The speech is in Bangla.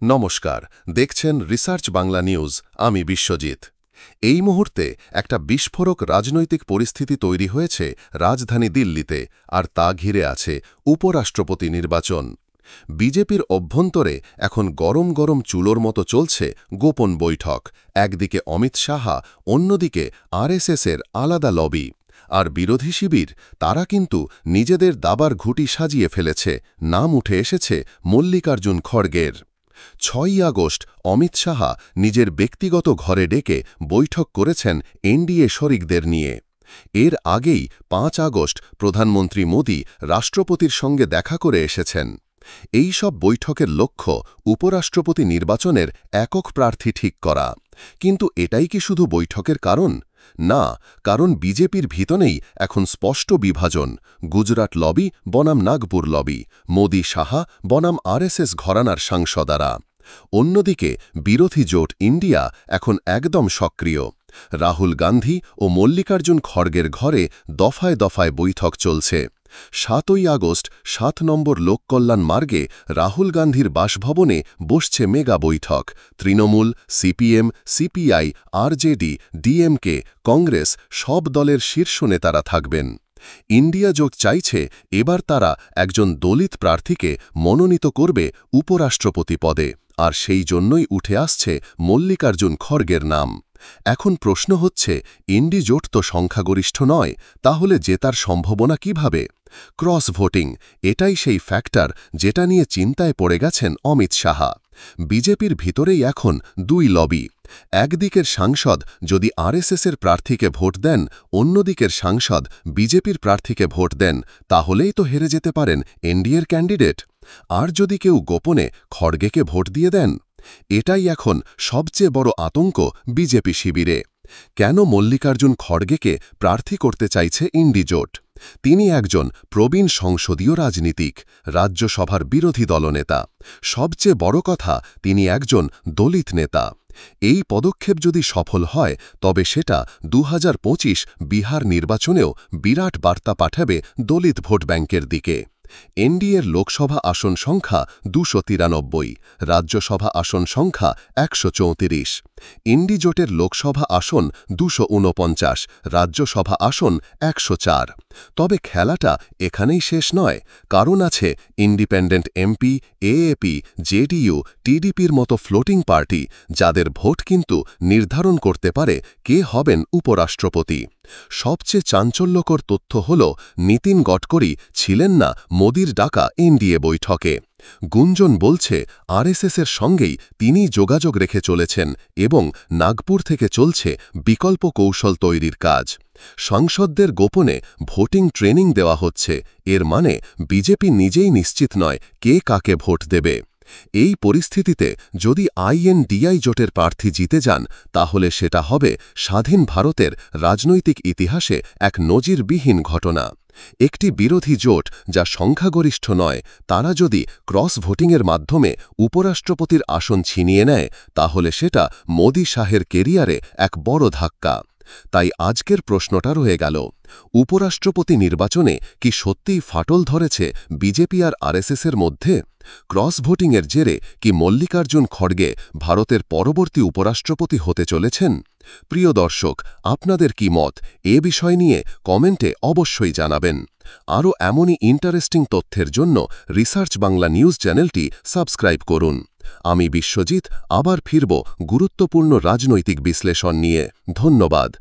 নমস্কার, দেখছেন রিসার্চ বাংলা নিউজ। আমি বিশ্বজিৎ। এই মুহূর্তে একটা বিস্ফোরক রাজনৈতিক পরিস্থিতি তৈরি হয়েছে রাজধানী দিল্লিতে, আর তা ঘিরে আছে উপরাষ্ট্রপতি নির্বাচন। বিজেপির অভ্যন্তরে এখন গরম গরম চুলোর মতো চলছে গোপন বৈঠক। একদিকে অমিত শাহা, অন্যদিকে আরএসএসের আলাদা লবি। আর বিরোধী শিবির, তারা কিন্তু নিজেদের দাবার ঘুঁটি সাজিয়ে ফেলেছে। নাম উঠে এসেছে মল্লিকার্জুন খড়গের। ৬ই আগস্ট অমিত শাহা নিজের ব্যক্তিগত ঘরে ডেকে বৈঠক করেছেন এনডিএ শরিকদের নিয়ে। এর আগেই ৫ আগস্ট প্রধানমন্ত্রী মোদি রাষ্ট্রপতির সঙ্গে দেখা করে এসেছেন। এই সব বৈঠকের লক্ষ্য উপরাষ্ট্রপতি নির্বাচনের একক প্রার্থী ঠিক করা। কিন্তু এটাই কি শুধু বৈঠকের কারণ? না, কারণ বিজেপির ভিতরেই এখন স্পষ্ট বিভাজন। গুজরাট লবি বনাম নাগপুর লবি, মোদি সাহা বনাম আরএসএস ঘরানার সাংসদারা। অন্যদিকে বিরোধী জোট ইন্ডিয়া এখন একদম সক্রিয়। রাহুল গান্ধী ও মল্লিকার্জুন খড়গের ঘরে দফায় দফায় বৈঠক চলছে। ৭ই আগস্ট ৭ নম্বর লোককল্যাণ মার্গে রাহুল গান্ধীর বাসভবনে বসছে মেগা বৈঠক। Trinamool, CPM, CPI, RJD, DMK, Congress সব দলের শীর্ষ নেতারা থাকবেন। ইন্ডিয়া জোট চাইছে এবার তারা একজন দলিত প্রার্থীকে মনোনীত করবে উপরাষ্ট্রপতি পদে, আর সেই জন্যই উঠে আসছে মল্লিকার্জুন খড়গের নাম। এখন প্রশ্ন হচ্ছে, ইন্ডি জোট তো সংখ্যাগরিষ্ঠ নয়, তাহলে জেতার সম্ভাবনা কিভাবে? ক্রস ভোটিং, এটাই সেই ফ্যাক্টর যেটা নিয়ে চিন্তায় পড়ে গেছেন অমিত শাহা। বিজেপির ভিতরেই এখন দুই লবি। একদিকের সাংসদ যদি আরএসএসের প্রার্থীকে ভোট দেন, অন্যদিকের সাংসদ বিজেপির প্রার্থীকে ভোট দেন, তাহলেই তো হেরে যেতে পারেন এনডিএর ক্যান্ডিডেট। আর যদি কেউ গোপনে খড়গেকে ভোট দিয়ে দেন? এটাই এখন সবচেয়ে বড় আতঙ্ক বিজেপি শিবিরে। কেন মল্লিকার্জুন খড়গেকে প্রার্থী করতে চাইছে ইন্ডি জোট? তিনি একজন প্রবীণ সংসদীয় রাজনীতিক, রাজ্যসভার বিরোধী দলনেতা। সবচেয়ে বড় কথা, তিনি একজন দলিত নেতা। এই পদক্ষেপ যদি সফল হয়, তবে সেটা ২০২৫ বিহার নির্বাচনেও বিরাট বার্তা পাঠাবে দলিত ভোট ব্যাংকের দিকে। এনডিএর লোকসভা আসন সংখ্যা ২৯৩, রাজ্যসভা আসন সংখ্যা ১৩৪। ইন্ডি জোটের লোকসভা আসন ২৪৯, রাজ্যসভা আসন ১০৪। তবে খেলাটা এখানেই শেষ নয়, কারণ আছে ইন্ডিপেন্ডেন্ট এমপি, এএপি, জেডিইউ, টিডিপির মতো ফ্লোটিং পার্টি, যাদের ভোট কিন্তু নির্ধারণ করতে পারে কে হবেন উপরাষ্ট্রপতি। সবচেয়ে চাঞ্চল্যকর তথ্য হল, নীতিন গডকরি ছিলেন না মোদির ডাকা এনডিএ বৈঠকে। গুঞ্জন বলছে আরএসএসের সঙ্গেই তিনি যোগাযোগ রেখে চলেছেন এবং নাগপুর থেকে চলছে বিকল্প কৌশল তৈরির কাজ। সাংসদদের গোপনে ভোটিং ট্রেনিং দেওয়া হচ্ছে। এর মানে বিজেপি নিজেই নিশ্চিত নয় কে কাকে ভোট দেবে। এই পরিস্থিতিতে যদি আইএনডিআই জোটের প্রার্থী জিতে যান, তাহলে সেটা হবে স্বাধীন ভারতের রাজনৈতিক ইতিহাসে এক নজিরবিহীন ঘটনা। একটি বিরোধী জোট যা সংখ্যাগরিষ্ঠ নয়, তারা যদি ক্রস ভোটিংয়ের মাধ্যমে উপরাষ্ট্রপতির আসন ছিনিয়ে নেয়, তাহলে সেটা মোদি শাহের কেরিয়ারে এক বড় ধাক্কা। তাই আজকের প্রশ্নটা রয়ে গেল, উপরাষ্ট্রপতি নির্বাচনে কি সত্যিই ফাটল ধরেছে বিজেপি আর আরএসএসের মধ্যে? ক্রস ভোটিংয়ের জেরে কি মল্লিকার্জুন খড়গে ভারতের পরবর্তী উপরাষ্ট্রপতি হতে চলেছেন? প্রিয় দর্শক, আপনাদের কি মত এ বিষয় নিয়ে কমেন্টে অবশ্যই জানাবেন। আরও এমনই ইন্টারেস্টিং তথ্যের জন্য রিসার্চ বাংলা নিউজ চ্যানেলটি সাবস্ক্রাইব করুন। আমি বিশ্বজিৎ আবার ফিরব গুরুত্বপূর্ণ রাজনৈতিক বিশ্লেষণ নিয়ে। ধন্যবাদ।